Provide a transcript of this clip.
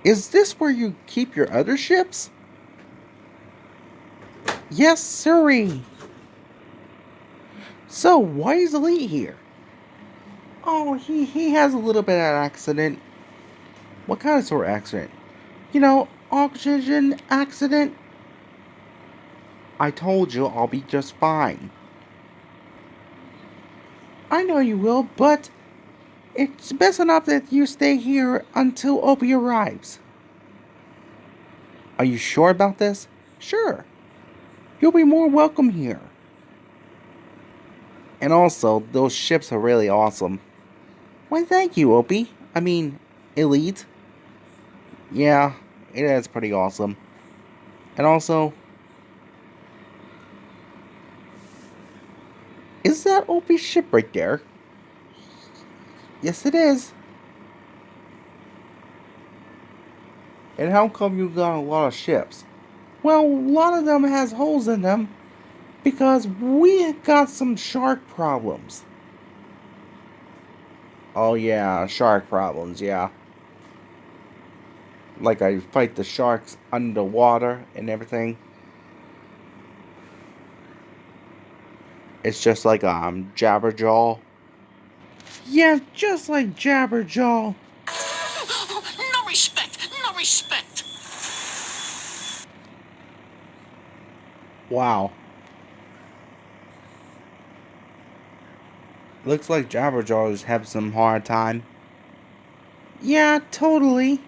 Is this where you keep your other ships? Yes, sirree. So, why is Elite here? Oh, he has a little bit of an accident. What kind of sort of accident? Oxygen accident? I told you I'll be just fine. I know you will, but it's best enough that you stay here until Opie arrives. Are you sure about this? Sure. You'll be more welcome here. And also, those ships are really awesome. Why, thank you, Opie. I mean, Elite. Yeah, it is pretty awesome. And also, is that Opie's ship right there? Yes, it is. And how come you got a lot of ships? Well, a lot of them has holes in them because we got some shark problems. Oh yeah, shark problems, yeah. Like I fight the sharks underwater and everything. It's just like Jabberjaw. Yeah, just like Jabberjaw. No respect! No respect! Wow. Looks like Jabberjaw is having some hard time. Yeah, totally.